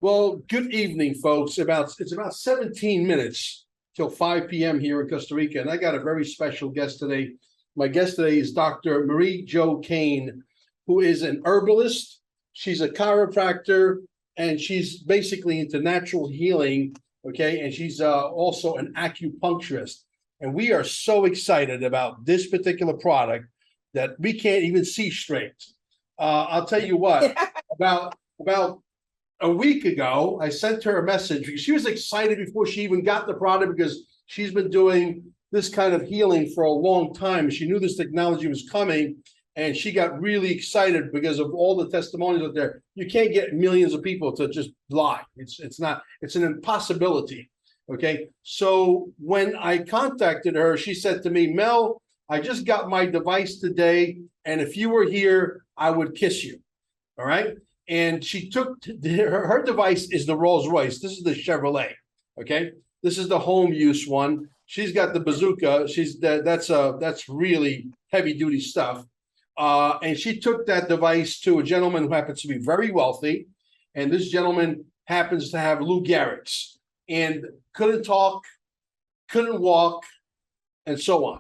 Well, good evening, folks. It's about 17 minutes till 5 p.m. here in Costa Rica, and I got a very special guest today. My guest today is Dr. Jo Kane, who is an herbalist. She's a chiropractor, and she's basically into natural healing, okay? And she's also an acupuncturist. And we are so excited about this particular product that we can't even see straight. I'll tell you what, about a week ago, I sent her a message. She was excited before she even got the product because she's been doing this kind of healing for a long time. She knew this technology was coming, and she got really excited because of all the testimonials out there. You can't get millions of people to just lie. It's an impossibility. Okay. So when I contacted her, she said to me, Mel, I just got my device today, and if you were here, I would kiss you. All right. And she took her device is the Rolls Royce. This is the Chevrolet. Okay, this is the home use one. She's got the bazooka. That's really heavy duty stuff. And she took that device to a gentleman who happens to be very wealthy, and this gentleman happens to have Lou Gehrig's and couldn't talk, couldn't walk, and so on.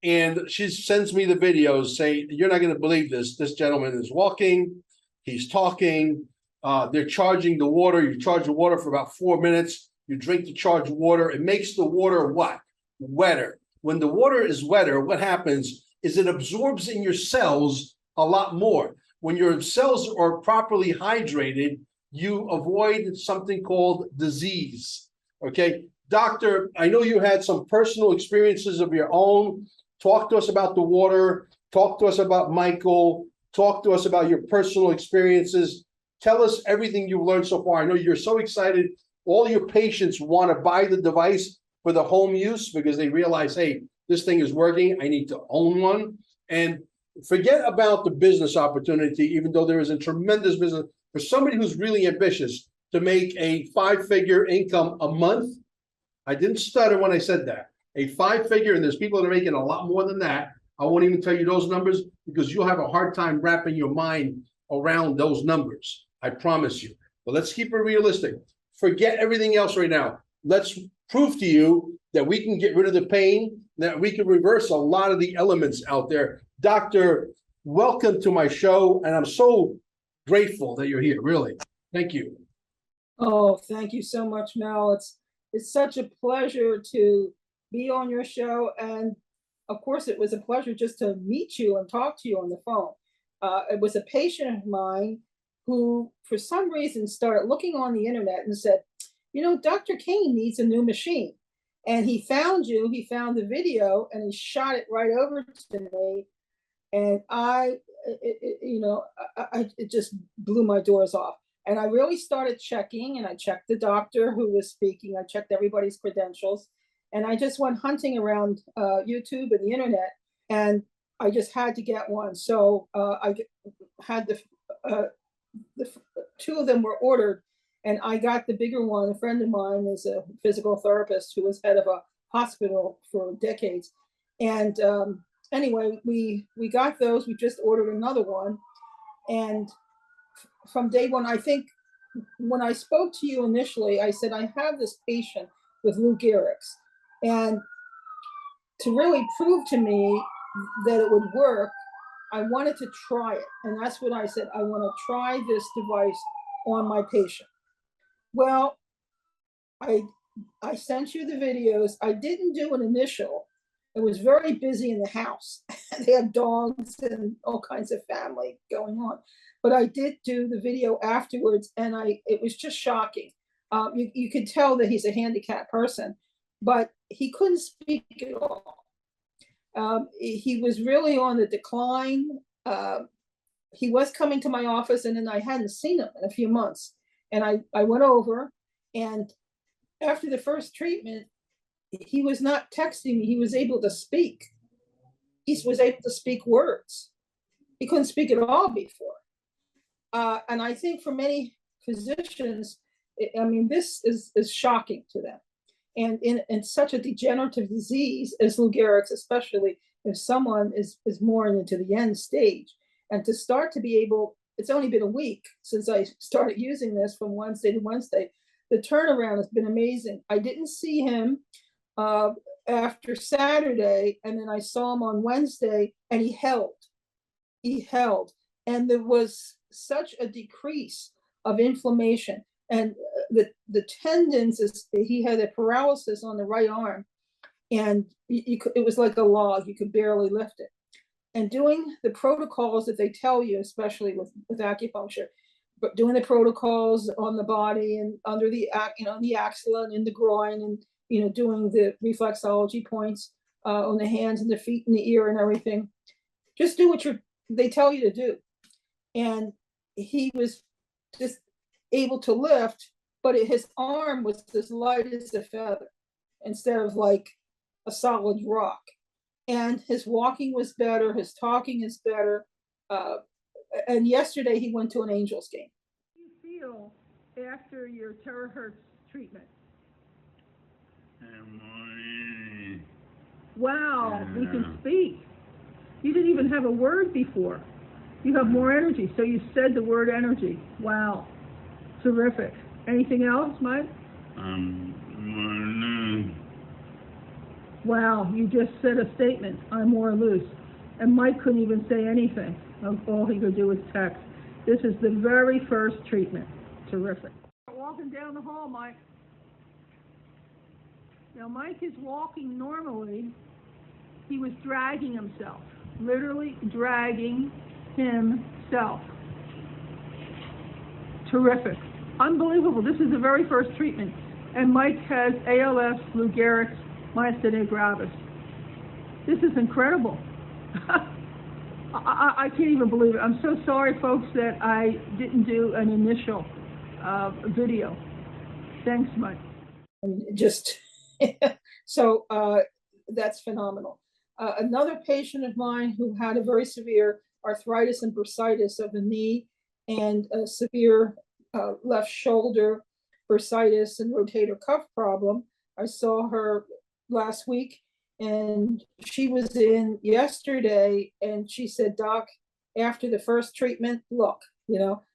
And she sends me the videos saying, "You're not going to believe this. This gentleman is walking." He's talking. They're charging the water. You charge the water for about 4 minutes. You drink the charged water. It makes the water what? Wetter. When the water is wetter, what happens is it absorbs in your cells a lot more. When your cells are properly hydrated, you avoid something called disease. Okay, doctor, I know you had some personal experiences of your own. Talk to us about the water. Talk to us about Michael. Talk to us about your personal experiences. Tell us everything you've learned so far. I know you're so excited. All your patients want to buy the device for the home use because they realize, hey, this thing is working. I need to own one. And forget about the business opportunity, even though there is a tremendous business for somebody who's really ambitious to make a 5-figure income a month. I didn't stutter when I said that. A 5-figure, and there's people that are making a lot more than that. I won't even tell you those numbers because you'll have a hard time wrapping your mind around those numbers. I promise you. But let's keep it realistic. Forget everything else right now. Let's prove to you that we can get rid of the pain, that we can reverse a lot of the elements out there. Doctor, welcome to my show. And I'm so grateful that you're here. Really. Thank you. Oh, thank you so much, Mel. It's such a pleasure to be on your show. And of course, it was a pleasure just to meet you and talk to you on the phone. It was a patient of mine who, for some reason, started looking on the internet and said, you know, Dr. Kane needs a new machine. And he found you, he found the video, and he shot it right over to me. And it just blew my doors off. And I really started checking, and I checked the doctor who was speaking. I checked everybody's credentials. And I just went hunting around YouTube and the internet, and I just had to get one. So I had the two of them were ordered, and I got the bigger one. A friend of mine is a physical therapist who was head of a hospital for decades. And anyway, we got those. We just ordered another one. And from day one, I think when I spoke to you initially, I said, I have this patient with Lou Gehrig's. And to really prove to me that it would work, I wanted to try it. And that's what I said. I want to try this device on my patient. Well, I sent you the videos. I didn't do an initial. It was very busy in the house. They had dogs and all kinds of family going on. But I did do the video afterwards, and it was just shocking. You could tell that he's a handicapped person, but he couldn't speak at all. He was really on the decline. He was coming to my office, and then I hadn't seen him in a few months. And I went over, and after the first treatment, he was not texting me. He was able to speak. He was able to speak words. He couldn't speak at all before. And I think for many physicians, this is shocking to them. And in such a degenerative disease as Lou Gehrig's, especially if someone is more into the end stage, and to start to be able it's only been a week since I started using this from Wednesday to Wednesday. The turnaround has been amazing. I didn't see him after Saturday, and then I saw him on Wednesday, and he held. And there was such a decrease of inflammation. And the tendons, he had a paralysis on the right arm, and it was like a log. You could barely lift it. And doing the protocols that they tell you, especially with acupuncture, but doing the protocols on the body and under the the axilla and in the groin, and doing the reflexology points on the hands and the feet and the ear and everything. Just do what they tell you to do. And he was just able to lift, but his arm was as light as a feather instead of like a solid rock. And his walking was better, his talking is better. And yesterday he went to an Angels game. How do you feel after your terahertz treatment? Wow, you can speak. You didn't even have a word before. You have more energy. So you said the word energy. Wow. Terrific. Anything else, Mike? Wow, you just said a statement. I'm more loose. And Mike couldn't even say anything. All he could do was text. This is the very first treatment. Terrific. Walking down the hall, Mike. Now, Mike is walking normally. He was dragging himself. Literally dragging himself. Terrific. Unbelievable. This is the very first treatment. And Mike has ALS, Lou Gehrig's, myasthenia gravis. This is incredible. I can't even believe it. I'm so sorry, folks, that I didn't do an initial video. Thanks, Mike. Just so that's phenomenal. Another patient of mine who had a very severe arthritis and bursitis of the knee and a severe left shoulder bursitis and rotator cuff problem. I saw her last week, and she was in yesterday, and she said, Doc, after the first treatment, look,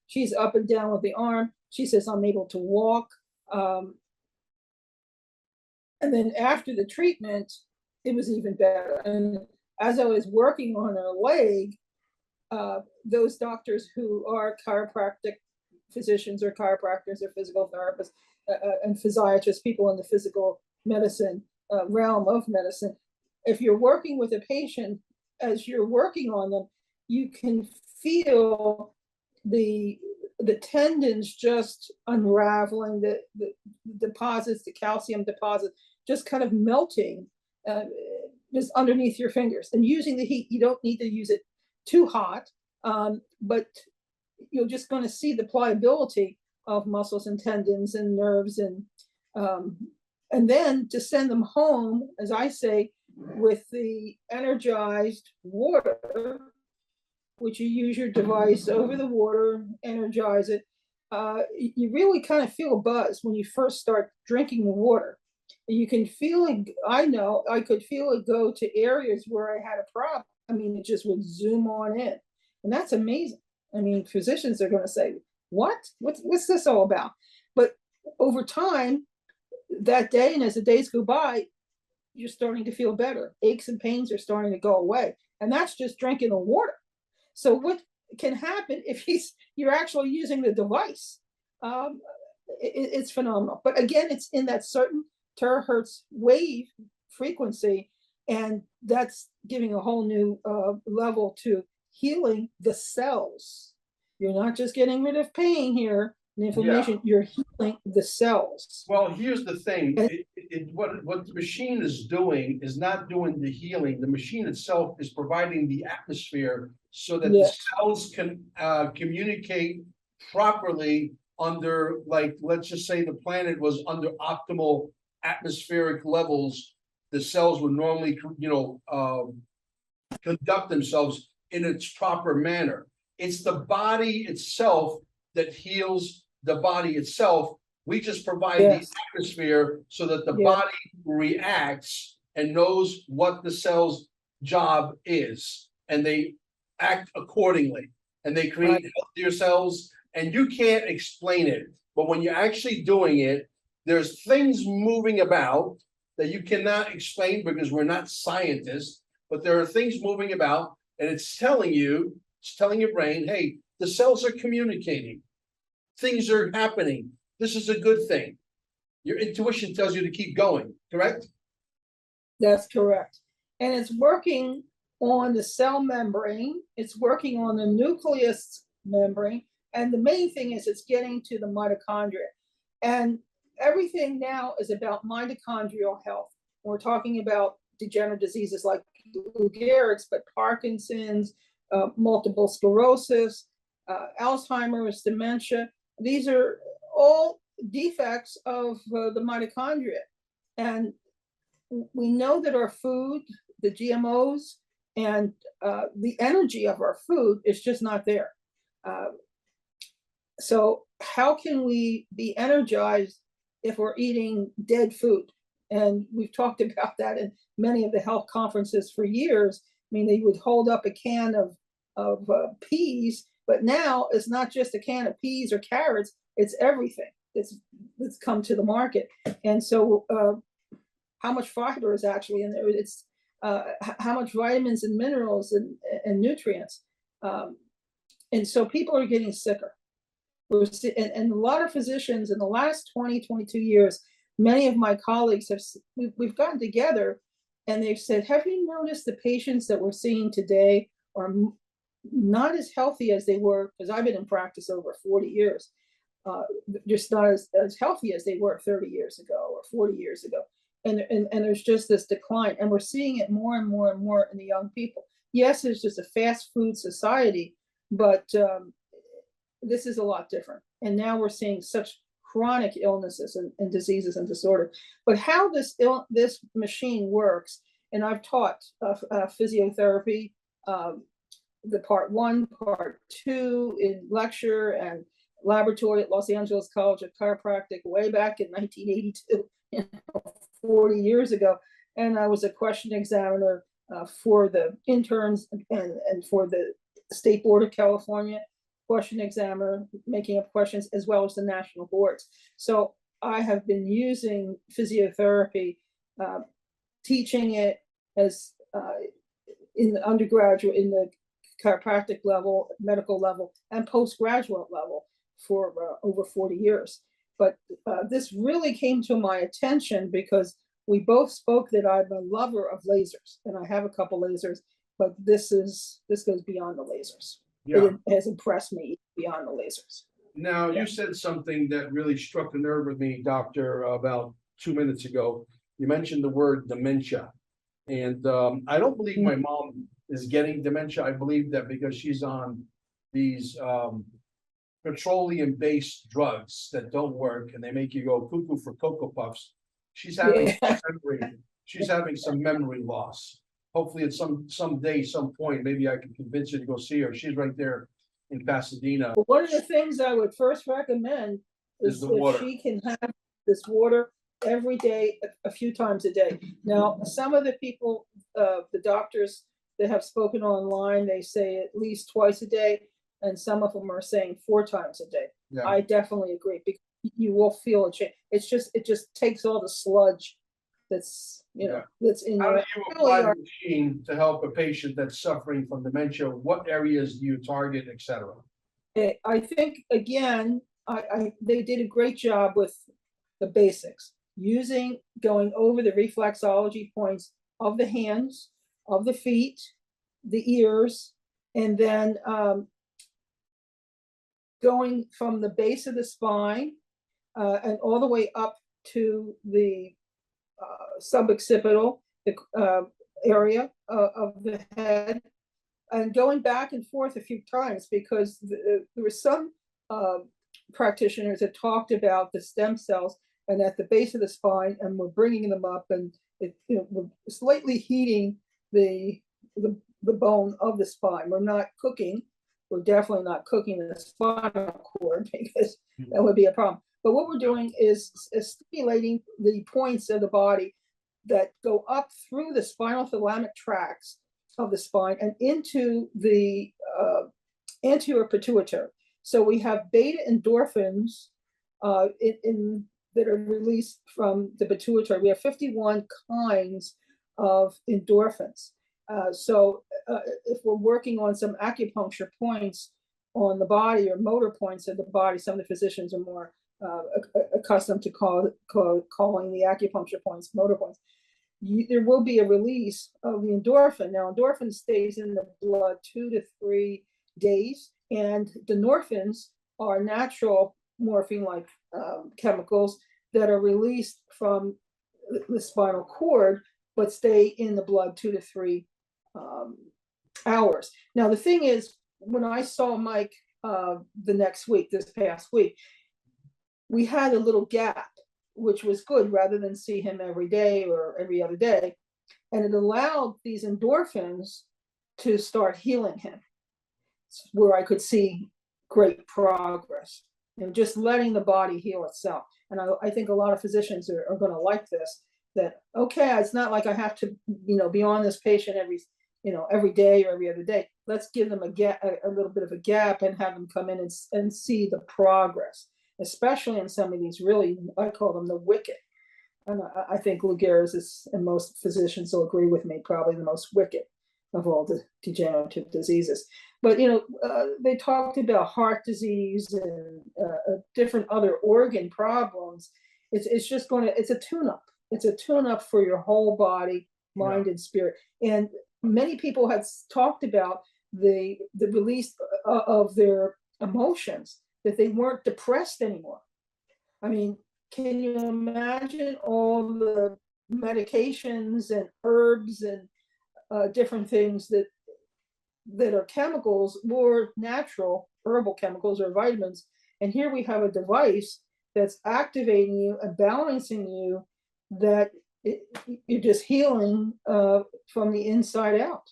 she's up and down with the arm. She says, I'm able to walk. And then after the treatment, it was even better. And as I was working on her leg, those doctors who are chiropractic physicians or chiropractors or physical therapists and physiatrists, people in the physical medicine realm of medicine, if you're working with a patient, as you're working on them, you can feel the tendons just unraveling, the deposits, the calcium deposits, just kind of melting just underneath your fingers. And using the heat, you don't need to use it too hot, but you're just going to see the pliability of muscles and tendons and nerves, and then to send them home, as I say, with the energized water, which you use your device over the water, energize it. You really kind of feel a buzz when you first start drinking the water. You can feel it. I know I could feel it go to areas where I had a problem. I mean, it just would zoom on in, and that's amazing. I mean, physicians are going to say, what's this all about? But over time, that day, and as the days go by, you're starting to feel better. Aches and pains are starting to go away. And that's just drinking the water. So what can happen if you're actually using the device? It's phenomenal. But again, it's in that certain terahertz wave frequency, and that's giving a whole new level to healing the cells. You're not just getting rid of pain here and inflammation, you're healing the cells. Well, here's the thing. What the machine is doing is not doing the healing. The machine itself is providing the atmosphere so that the cells can communicate properly under, like, let's just say the planet was under optimal atmospheric levels. The cells would normally, conduct themselves in its proper manner. It's the body itself that heals the body itself. We just provide the atmosphere so that the body reacts and knows what the cell's job is, and they act accordingly. and they create healthier cells, and you can't explain it. But when you're actually doing it, there's things moving about that you cannot explain because we're not scientists, but there are things moving about, and it's telling your brain, hey, the cells are communicating. Things are happening. This is a good thing. Your intuition tells you to keep going, correct? That's correct. And it's working on the cell membrane, it's working on the nucleus membrane, and the main thing is it's getting to the mitochondria. And everything now is about mitochondrial health. We're talking about degenerative diseases like Lou Gehrig's, but Parkinson's, multiple sclerosis, Alzheimer's, dementia. These are all defects of the mitochondria. And we know that our food, the GMOs, and the energy of our food is just not there. So how can we be energized if we're eating dead food? And we've talked about that in many of the health conferences for years. I mean, they would hold up a can of peas, but now it's not just a can of peas or carrots, it's everything that's come to the market. And so how much fiber is actually in there? It's how much vitamins and minerals and nutrients. And so people are getting sicker. And a lot of physicians in the last 20, 22 years, many of my colleagues we've gotten together and they've said, have you noticed the patients that we're seeing today are not as healthy as they were? Because I've been in practice over 40 years, just not as healthy as they were 30 years ago or 40 years ago. And there's just this decline, and we're seeing it more and more and more in the young people. Yes, it's just a fast food society, but this is a lot different. And now we're seeing such chronic illnesses and diseases and disorders. But how this machine works, and I've taught physiotherapy, the part 1, part 2 in lecture and laboratory at Los Angeles College of Chiropractic way back in 1982, 40 years ago. And I was a question examiner for the interns and for the State Board of California, question examiner, making up questions, as well as the national boards. So I have been using physiotherapy, teaching it as in the undergraduate, in the chiropractic level, medical level, and postgraduate level for over 40 years. But this really came to my attention because we both spoke that I'm a lover of lasers, and I have a couple lasers, but this goes beyond the lasers. Yeah. It has impressed me beyond the lasers. Now, you said something that really struck a nerve with me, Doctor, about 2 minutes ago. You mentioned the word dementia. And I don't believe my mom is getting dementia. I believe that because she's on these petroleum-based drugs that don't work and they make you go cuckoo for Cocoa Puffs. She's having some memory loss. Hopefully at some day, some point, maybe I can convince her to go see her. She's right there in Pasadena. Well, one of the things I would first recommend is that she can have this water every day, a few times a day. Now, some of the people, the doctors that have spoken online, they say at least twice a day, and some of them are saying 4 times a day. Yeah. I definitely agree, because you will feel a change. It just takes all the sludge that's that's in How your. do you apply the machine to help a patient that's suffering from dementia? What areas do you target, etc.? I think again, they did a great job with the basics, going over the reflexology points of the hands, of the feet, the ears, and then going from the base of the spine and all the way up to the suboccipital area of the head, and going back and forth a few times, because there were some practitioners that talked about the stem cells and at the base of the spine, and we're bringing them up, and we're slightly heating the bone of the spine. We're not cooking. We're definitely not cooking the spinal cord, because that would be a problem. But what we're doing is stimulating the points of the body that go up through the spinal thalamic tracts of the spine and into the anterior pituitary. So we have beta endorphins that are released from the pituitary. We have 51 kinds of endorphins. If we're working on some acupuncture points on the body or motor points of the body, some of the physicians are more accustomed to calling the acupuncture points motor points. There will be a release of the endorphin. Now, endorphin stays in the blood 2 to 3 days, and the norphins are natural morphine-like chemicals that are released from the spinal cord, but stay in the blood 2 to 3 hours. Now, the thing is, when I saw Mike this past week, we had a little gap, which was good, rather than see him every day or every other day. And it allowed these endorphins to start healing him, where I could see great progress and just letting the body heal itself. And I think a lot of physicians are going to like this, that, okay, it's not like I have to, be on this patient every day or every other day. Let's give them a little bit of a gap and have them come in and see the progress, especially in some of these really, I call them the wicked. And I think Lou Gehr's is, and most physicians will agree with me, probably the most wicked of all the degenerative diseases. But, they talked about heart disease and different other organ problems. It's just it's a tune-up. It's a tune-up for your whole body, mind, and spirit. And many people had talked about the release of their emotions, that they weren't depressed anymore. I mean, can you imagine all the medications and herbs and different things that are chemicals or natural herbal chemicals or vitamins? And here we have a device that's activating you and balancing you, that you're just healing from the inside out.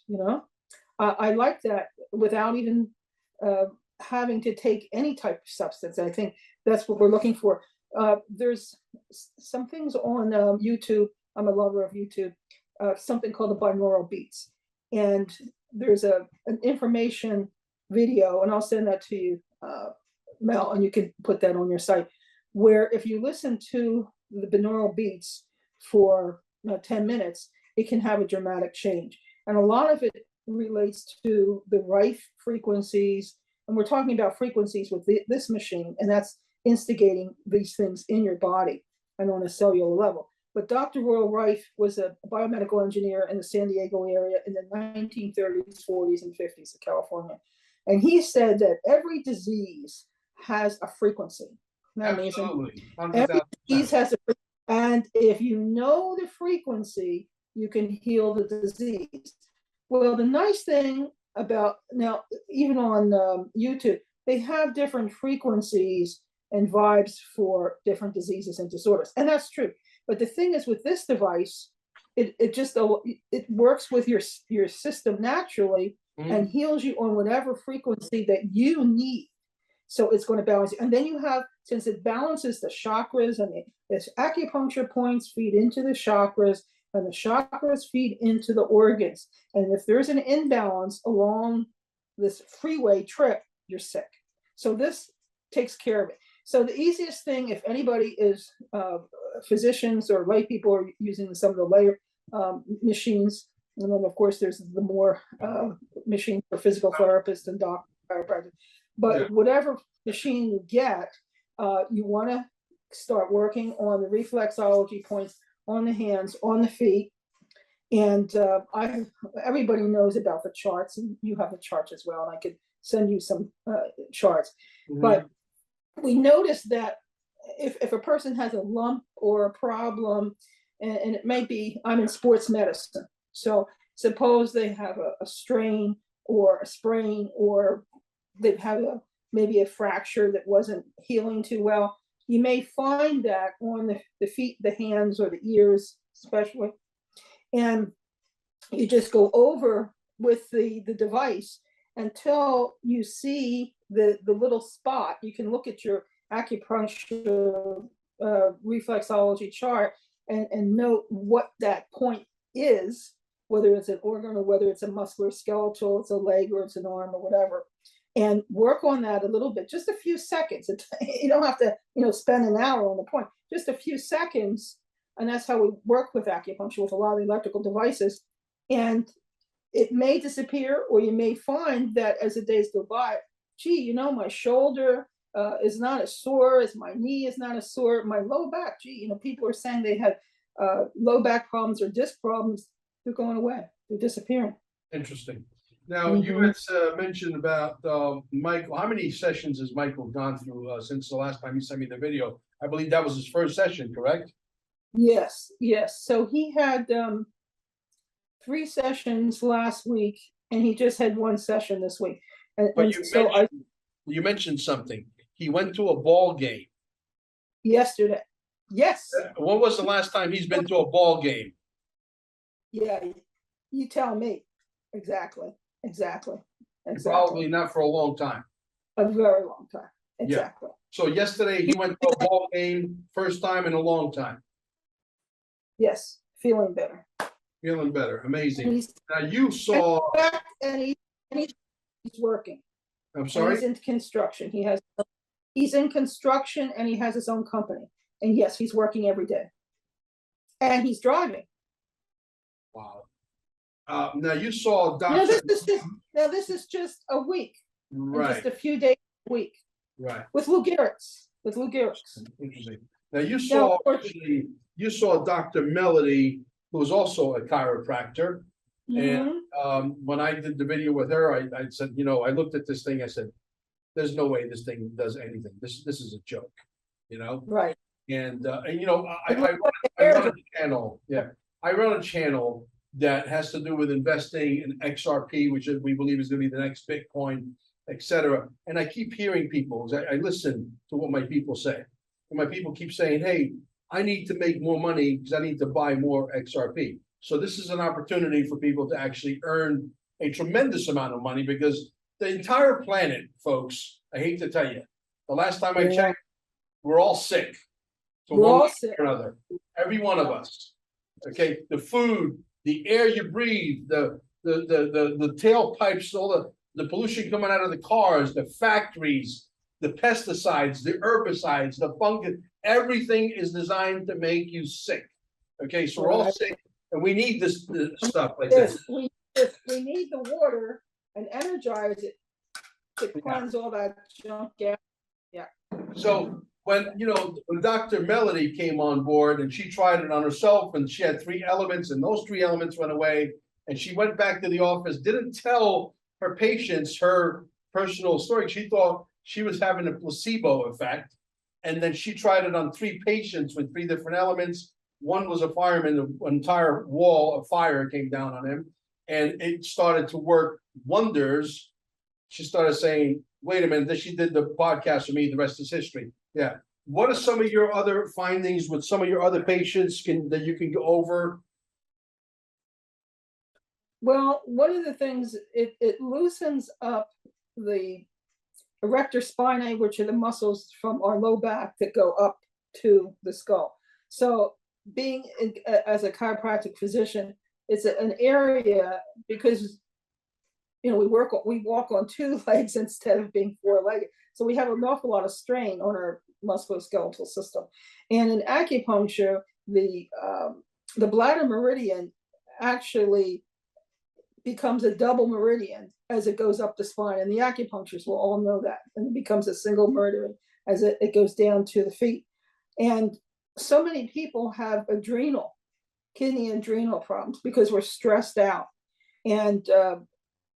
I like that, without even having to take any type of substance. I think that's what we're looking for. There's some things on YouTube. I'm a lover of YouTube. Something called the binaural beats, and there's an information video, and I'll send that to you, Mel, and you can put that on your site, where if you listen to the binaural beats for 10 minutes, it can have a dramatic change. And a lot of it relates to the Rife frequencies. And we're talking about frequencies with this machine, and that's instigating these things in your body and on a cellular level. But Dr. Royal Rife was a biomedical engineer in the San Diego area in the 1930s, 40s, and 50s of California. And he said that every disease has a frequency. Isn't that amazing? Every disease has a frequency. And if you know the frequency, you can heal the disease. Well, the nice thing about now, even on YouTube, they have different frequencies and vibes for different diseases and disorders. And that's true. But the thing is, with this device, it works with your system naturally and heals you on whatever frequency that you need. So it's going to balance you. And then you have, since it balances the chakras, and the acupuncture points feed into the chakras, and the chakras feed into the organs. And if there's an imbalance along this freeway trip, you're sick. So this takes care of it. So the easiest thing, if anybody is physicians or lay people are using some of the layer machines, and then of course there's the more machine for physical therapists and doctors, chiropractors. But whatever machine you get, you want to start working on the reflexology points on the hands, on the feet. And everybody knows about the charts, and you have the charts as well, and I could send you some charts. But we noticed that if a person has a lump or a problem, and it may be, I'm in sports medicine, so suppose they have a strain or a sprain, or they've had maybe a fracture that wasn't healing too well, you may find that on the feet, the hands, or the ears especially. And you just go over with the device until you see the little spot. You can look at your acupuncture reflexology chart and note what that point is, whether it's an organ or whether it's a muscular skeletal, it's a leg or it's an arm or whatever. and work on that a little bit, just a few seconds. You don't have to, spend an hour on the point, just a few seconds. And that's how we work with acupuncture, with a lot of electrical devices. And it may disappear, or you may find that as the days go by, gee, my shoulder is not as sore, as my knee is not as sore, my low back, gee, people are saying they had low back problems or disc problems. They're going away, they're disappearing. Interesting. Now, you had mentioned about Michael. How many sessions has Michael gone through since the last time you sent me the video? I believe that was his first session, correct? Yes. So he had 3 sessions last week, and he just had 1 session this week. But you mentioned something. He went to a ball game yesterday. Yes. When was the last time he's been to a ball game? Yeah, you tell me. Exactly. Probably not for a long time. A very long time. Exactly. Yeah. So yesterday he went to a ball game, first time in a long time. Yes, feeling better. Feeling better. Amazing. Now you saw. And he's working. I'm sorry? He's in construction. He's in construction, and he has his own company. And yes, he's working every day. And he's driving. Wow. Now you saw Dr. This is just a week. Right. Just a few days a week. Right. With Lou Gehrig's. Interesting. Now you saw Dr. Melody, who was also a chiropractor. And when I did the video with her, I said, I looked at this thing, I said, there's no way this thing does anything. This is a joke, Right. And I run a channel. Yeah. I run a channel that has to do with investing in XRP, which we believe is going to be the next Bitcoin, etc. And I keep hearing people, I listen to what my people say. And my people keep saying, hey, I need to make more money because I need to buy more XRP. So this is an opportunity for people to actually earn a tremendous amount of money, because the entire planet, folks, I hate to tell you, the last time I checked, we're all sick. So we're all sick. Or another. Every one of us. Okay, the food, the air you breathe, the tailpipes, all the pollution coming out of the cars, the factories, the pesticides, the herbicides, the fungus, everything is designed to make you sick. Okay, so we're all sick, and we need this stuff like this. We need the water and energize it to cleanse all that junk out. Yeah. So when Dr. Melody came on board and she tried it on herself, and she had 3 elements, and those 3 elements went away, and she went back to the office, didn't tell her patients her personal story. She thought she was having a placebo effect. And then she tried it on 3 patients with 3 different elements. One was a fireman, an entire wall of fire came down on him, and it started to work wonders. She started saying, wait a minute, she did the podcast with me, the rest is history. Yeah. What are some of your other findings with some of your other patients that you can go over? Well, one of the things, it loosens up the erector spinae, which are the muscles from our low back that go up to the skull. So being as a chiropractic physician, it's an area, because we walk on 2 legs instead of being 4-legged. So we have an awful lot of strain on our musculoskeletal system. And in acupuncture, the bladder meridian actually becomes a double meridian as it goes up the spine. And the acupuncturists will all know that. And it becomes a single meridian as it goes down to the feet. And so many people have kidney adrenal problems because we're stressed out. And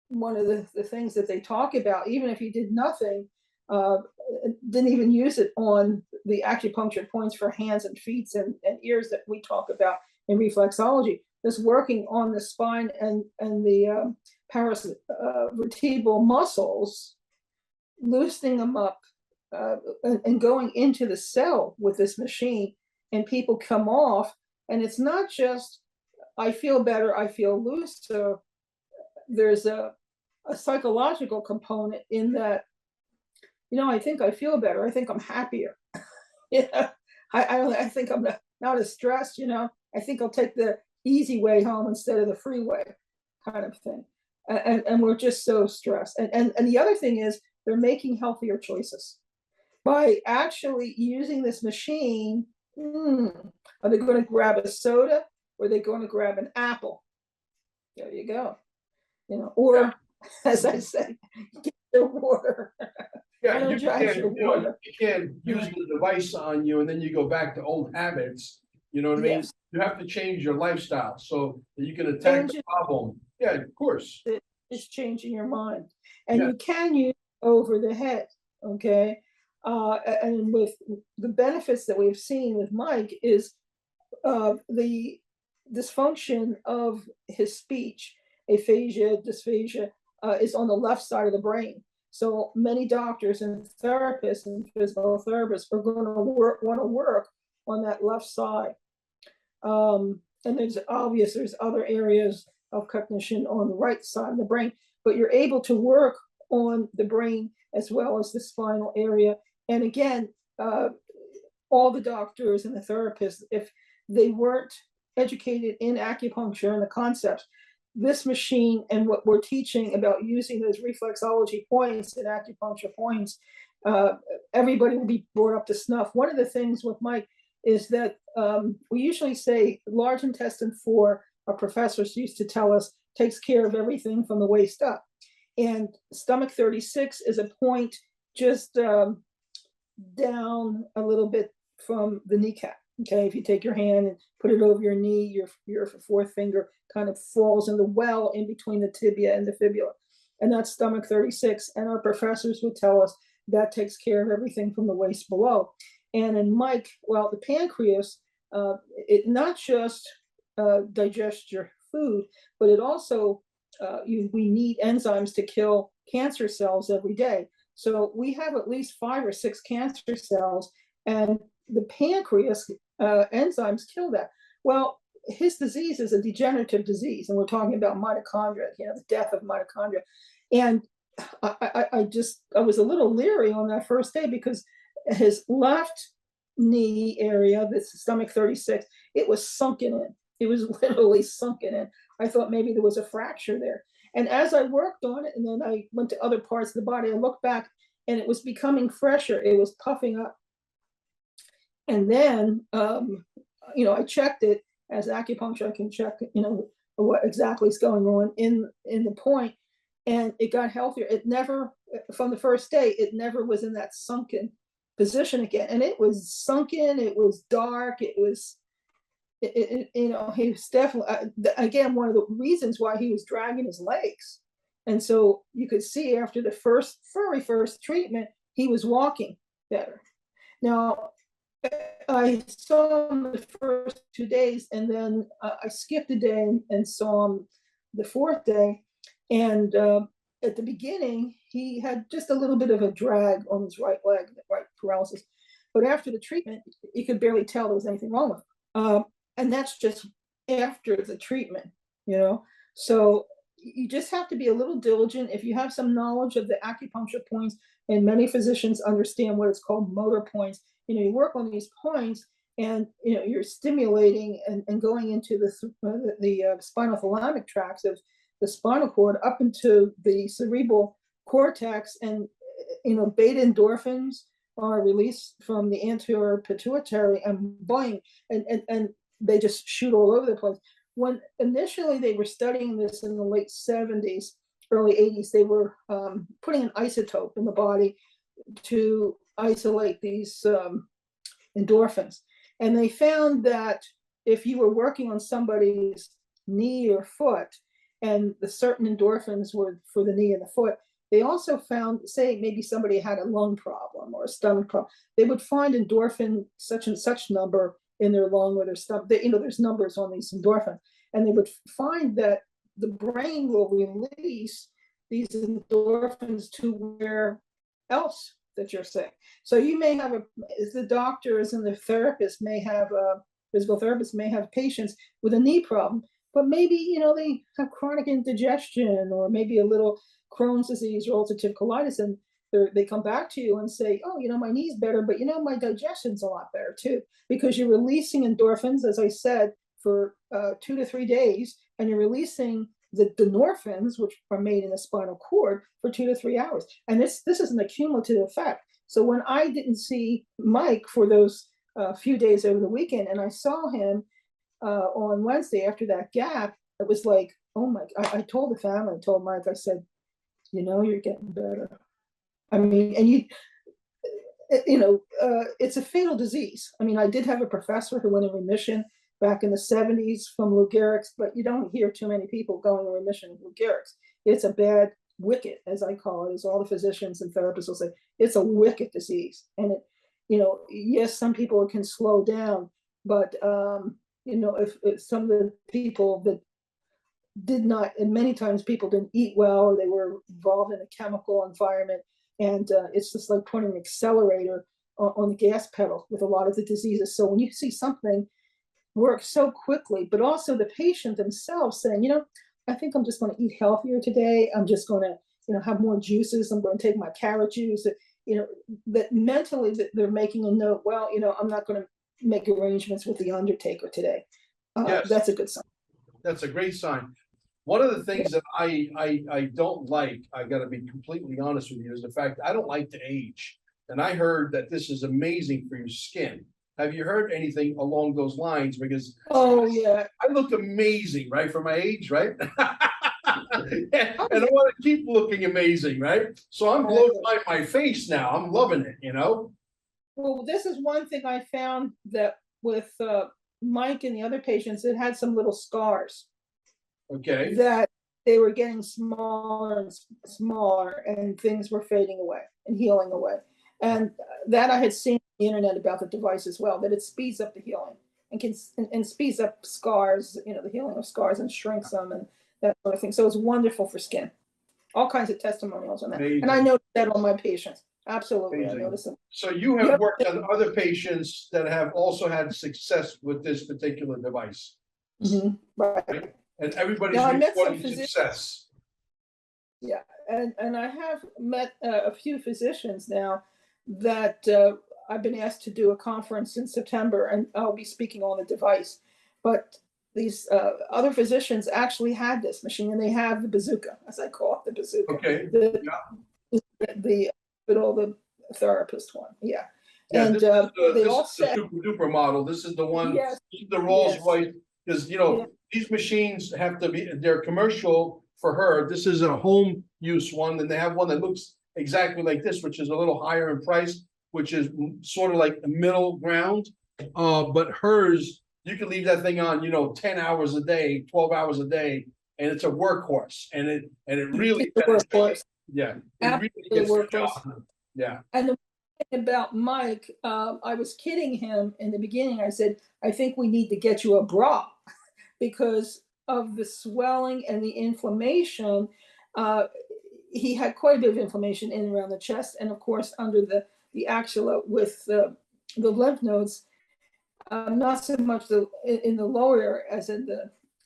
one of the things that they talk about, even if you did nothing, didn't even use it on the acupuncture points for hands and feet and ears that we talk about in reflexology, just working on the spine and the paravertebral muscles, loosening them up and going into the cell with this machine, and people come off. And it's not just, I feel better, I feel looser. There's a psychological component in that, I think I feel better. I think I'm happier. I think I'm not as stressed, I think I'll take the easy way home instead of the freeway kind of thing. And we're just so stressed. And the other thing is, they're making healthier choices by actually using this machine. Are they going to grab a soda, or are they going to grab an apple? There you go. Or as I said, get your water. Yeah, Energize your water. you can't use the device on you and then you go back to old habits. You know what I mean? Yes. You have to change your lifestyle so that you can attack the problem. Yeah, of course. It's changing your mind, and Yeah. you can use over the head. Okay. And with the benefits that we've seen with Mike is the dysfunction of his speech, aphasia, dysphagia, is on the left side of the brain. So many doctors and therapists and physical therapists are going to want to work on that left side. And there's other areas of cognition on the right side of the brain, but you're able to work on the brain as well as the spinal area. And again, all the doctors and the therapists, if they weren't educated in acupuncture and the concepts, this machine and what we're teaching about using those reflexology points and acupuncture points, everybody will be brought up to snuff. One of the things with Mike is that we usually say large intestine 4, our professors used to tell us, takes care of everything from the waist up. And stomach 36 is a point just down a little bit from the kneecap. Okay, if you take your hand and put it over your knee, your fourth finger kind of falls in the well in between the tibia and the fibula. And that's stomach 36. And our professors would tell us that takes care of everything from the waist below. And in Mike, well, the pancreas, it not just digests your food, but it also, we need enzymes to kill cancer cells every day. So we have at least 5 or 6 cancer cells, and the pancreas enzymes kill that. Well, his disease is a degenerative disease, and we're talking about mitochondria, the death of mitochondria. And I was a little leery on that first day because his left knee area, this stomach 36, it was sunken in. It was literally sunken in. I thought maybe there was a fracture there. And as I worked on it, and then I went to other parts of the body, I looked back and it was becoming fresher. It was puffing up. And then, I checked it as acupuncture. I can check, what exactly is going on in the point, and it got healthier. It never, from the first day, it never was in that sunken position again. And it was sunken. It was dark. It was, he was definitely, again, one of the reasons why he was dragging his legs. And so you could see after the very first treatment, he was walking better. Now, I saw him the first 2 days, and then I skipped a day and saw him the 4th day. And at the beginning, he had just a little bit of a drag on his right leg, right paralysis. But after the treatment, you could barely tell there was anything wrong with him. And that's just after the treatment, So you just have to be a little diligent. If you have some knowledge of the acupuncture points, and many physicians understand what it's called motor points, you work on these points, and you're stimulating and going into the spinal thalamic tracts of the spinal cord up into the cerebral cortex, and beta endorphins are released from the anterior pituitary, and boing, and they just shoot all over the place. When initially they were studying this in the late 70s, early 80s, they were putting an isotope in the body to isolate these endorphins. And they found that if you were working on somebody's knee or foot, and the certain endorphins were for the knee and the foot, they also found, say maybe somebody had a lung problem or a stomach problem, they would find endorphin such and such number in their lung or their stomach. There's numbers on these endorphins, and they would find that the brain will release these endorphins to where else that you're sick. So you may have the doctors and the therapists may have physical therapists may have patients with a knee problem, but maybe they have chronic indigestion, or maybe a little Crohn's disease or ulcerative colitis, and they come back to you and say, oh, my knee's better, but my digestion's a lot better too, because you're releasing endorphins, as I said, for 2 to 3 days, and you're releasing the endorphins, which are made in the spinal cord, for 2 to 3 hours. And this is an accumulative effect. So when I didn't see Mike for those few days over the weekend, and I saw him on Wednesday after that gap, it was like, oh my, I told the family, I told Mike, I said, you're getting better. I mean, and it's a fatal disease. I mean, I did have a professor who went in remission back in the 70s from Lou Gehrig's, but you don't hear too many people going in remission with Lou Gehrig's. It's a bad wicket, as I call it, as all the physicians and therapists will say. It's a wicked disease. And yes, some people can slow down, but if some of the people that did not, and many times people didn't eat well, or they were involved in a chemical environment, and it's just like putting an accelerator on the gas pedal with a lot of the diseases. So when you see something work so quickly, but also the patient themselves saying, I think I'm just going to eat healthier today. I'm just going to, have more juices. I'm going to take my carrot juice. That mentally that they're making a note. Well, I'm not going to make arrangements with the undertaker today. Yes. That's a good sign. That's a great sign. One of the things that I don't like, I got to be completely honest with you, is the fact I don't like to age. And I heard that this is amazing for your skin. Have you heard anything along those lines? Because yeah, I look amazing, right, for my age, right? And I want to keep looking amazing, right? So I'm glowing my face now. I'm loving it, Well, this is one thing I found, that with Mike and the other patients, it had some little scars. Okay. That they were getting smaller and smaller, and things were fading away and healing away. And that I had seen on the internet about the device as well, that it speeds up the healing and speeds up scars, the healing of scars, and shrinks them and that sort of thing. So it's wonderful for skin. All kinds of testimonials on that. Amazing. And I noticed that on my patients. Absolutely. Amazing. I noticed them. So you have worked on other patients that have also had success with this particular device. Mm-hmm. Right. And everybody's reporting success. Yeah, and I have met a few physicians now that I've been asked to do a conference in September, and I'll be speaking on the device. But these other physicians actually had this machine, and they have the bazooka, as I call it, the bazooka. Okay. The therapist one, yeah. And they all this is said, the super duper model. This is the one. Yes, this is the Rolls Royce, because these machines have to be. They're commercial for her. This is a home use one, and they have one that looks exactly like this, which is a little higher in price, which is sort of like a middle ground. But hers, you can leave that thing on, 10 hours a day, 12 hours a day, and it's a workhorse. And it really, yeah, it really gets the job. Yeah. And the thing about Mike, I was kidding him in the beginning. I said, I think we need to get you a bra because of the swelling and the inflammation. He had quite a bit of inflammation in and around the chest, and of course under the axilla with the lymph nodes, not so much in the lower area as in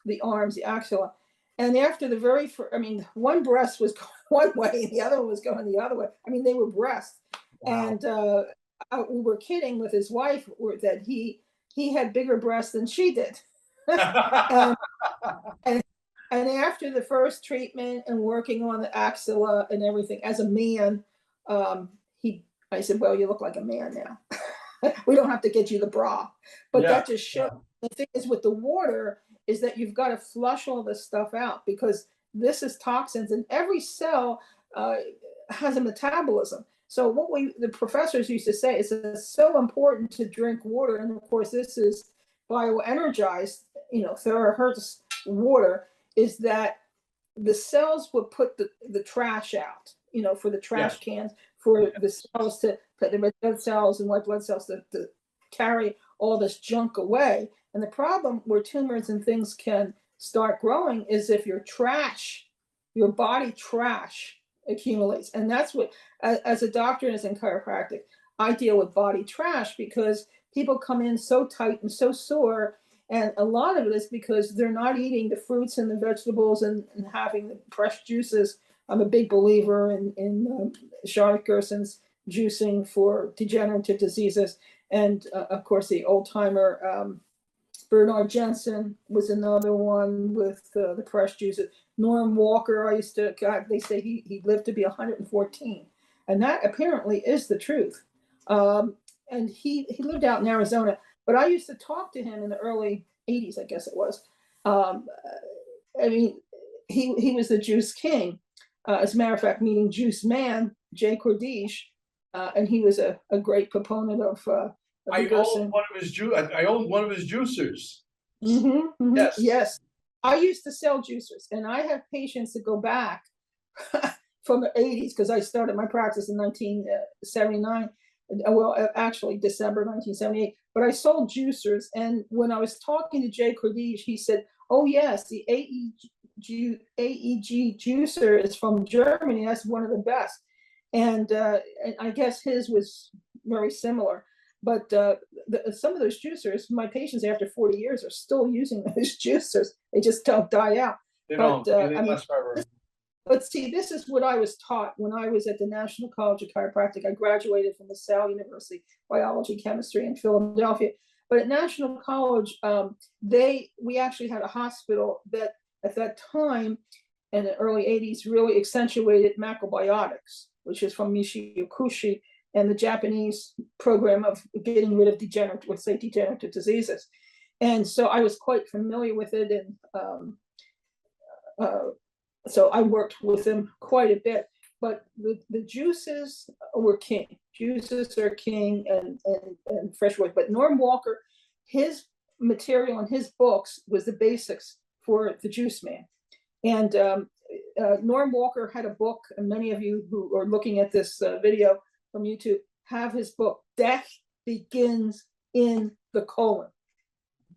the arms, the axilla. And after the very first, one breast was going one way and the other one was going the other way. They were breasts. Wow. And we were kidding with his wife that he had bigger breasts than she did. And after the first treatment and working on the axilla and everything, as a man, I said, well, you look like a man now. We don't have to get you the bra. But that just shows. The thing is with the water is that you've got to flush all this stuff out, because this is toxins, and every cell has a metabolism. So what the professors used to say is it's so important to drink water. And of course, this is bioenergized, terahertz water, is that the cells will put the trash out, for the trash cans, for the cells the red blood cells and white blood cells to carry all this junk away. And the problem where tumors and things can start growing is if your body trash accumulates. And that's what, as a doctor and as in chiropractic, I deal with body trash, because people come in so tight and so sore. And a lot of it is because they're not eating the fruits and the vegetables and having the fresh juices. I'm a big believer in Charlotte Gerson's juicing for degenerative diseases. And of course, the old timer Bernard Jensen was another one with the fresh juices. Norm Walker, God, they say he lived to be 114. And that apparently is the truth. And he lived out in Arizona, but I used to talk to him in the early 80s, I guess it was. I mean, he was the juice king. As a matter of fact, meeting Juice Man, Jay Cordiche, and he was a great proponent of I own one of his I owned one of his juicers. Yes. Yes. I used to sell juicers, and I have patients that go back from the 80s because I started my practice in 1979. Well, actually, December 1978. But I sold juicers, and when I was talking to Jay Cordiche, he said, "Oh yes, the AEG juicer is from Germany. That's one of the best." And I guess his was very similar. But some of those juicers, my patients after 40 years are still using those juicers. They just don't die out. They don't. They last forever. But see, this is what I was taught when I was at the National College of Chiropractic. I graduated from LaSalle University, biology, chemistry in Philadelphia. But at National College, we actually had a hospital that at that time in the early 80s really accentuated macrobiotics, which is from Michio Kushi and the Japanese program of getting rid of degenerative diseases. And so I was quite familiar with it. And so I worked with them quite a bit, but the juices were king. Juices are king and fresh wood. But Norm Walker, his material in his books was the basics for the juice man. And Norm Walker had a book, and many of you who are looking at this video from YouTube have his book, Death Begins in the Colon.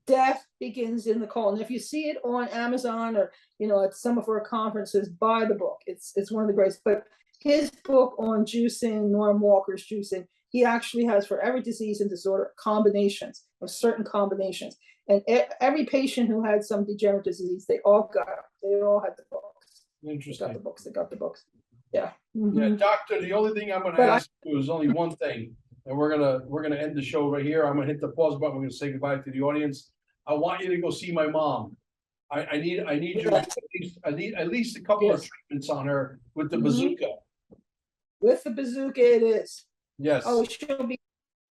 Death Begins in the Colon. If you see it on Amazon or at some of our conferences, buy the book. It's one of the greatest. But his book on juicing, Norm Walker's juicing, he actually has for every disease and disorder combinations of certain combinations. And every patient who had some degenerative disease, they all had the books. Interesting. They got the books. Yeah. Yeah, doctor, the only thing I'm gonna ask you is only one thing. And we're gonna end the show right here. I'm gonna hit the pause button. We're gonna say goodbye to the audience. I want you to go see my mom. I need you at least a couple of treatments on her with the bazooka. With the bazooka, it is. Yes. Oh, she'll be.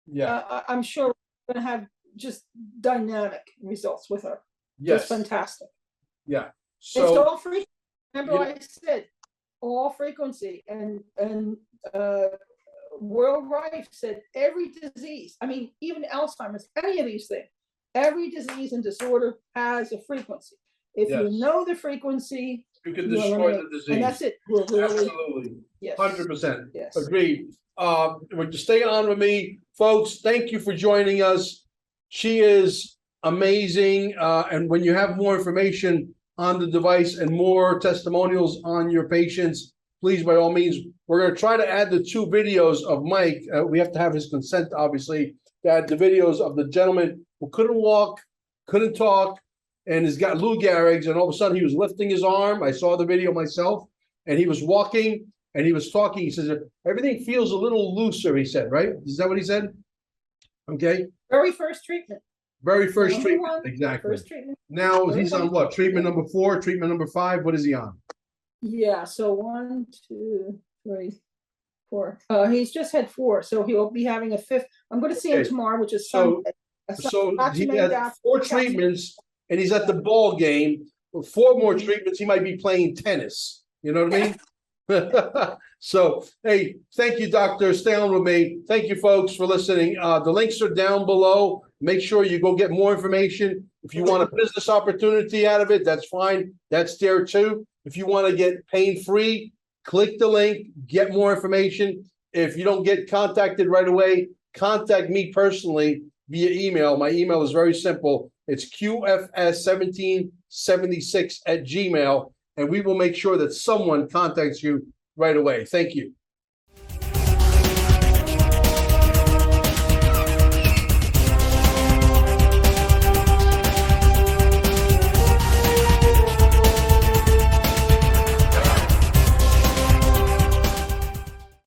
Yeah. I'm sure we're gonna have just dynamic results with her. Yes. Just fantastic. Yeah. So it's all free. Remember, I said all frequency, and World Rife said every disease. I mean, even Alzheimer's, any of these things. Every disease and disorder has a frequency. If you know the frequency, you can destroy the disease. And that's it. Absolutely. Yes. 100%. Yes. Agreed. Stay on with me, folks. Thank you for joining us. She is amazing. And when you have more information on the device and more testimonials on your patients, please, by all means, we're going to try to add the 2 videos of Mike. We have to have his consent, obviously, to add the videos of the gentleman who couldn't walk, couldn't talk, and has got Lou Gehrig's, and all of a sudden he was lifting his arm. I saw the video myself, and he was walking, and he was talking. He says, everything feels a little looser, he said, right? Is that what he said? Okay. Very first treatment. Very first treatment, exactly. First treatment. Now he's on what? Treatment number 4, treatment number 5. What is he on? Yeah, so 1, 2, 3, 4. He's just had 4, so he'll be having a 5th. I'm going to see him tomorrow, which is Sunday. So he had 4 treatments, and he's at the ball game. With 4 more treatments, he might be playing tennis. You know what I mean? So, hey, thank you, doctor. Stay on with me. Thank you, folks, for listening. The links are down below. Make sure you go get more information. If you want a business opportunity out of it, that's fine. That's there too. If you want to get pain-free, click the link, get more information. If you don't get contacted right away, contact me personally via email. My email is very simple. It's qfs1776@gmail.com, and we will make sure that someone contacts you right away. Thank you.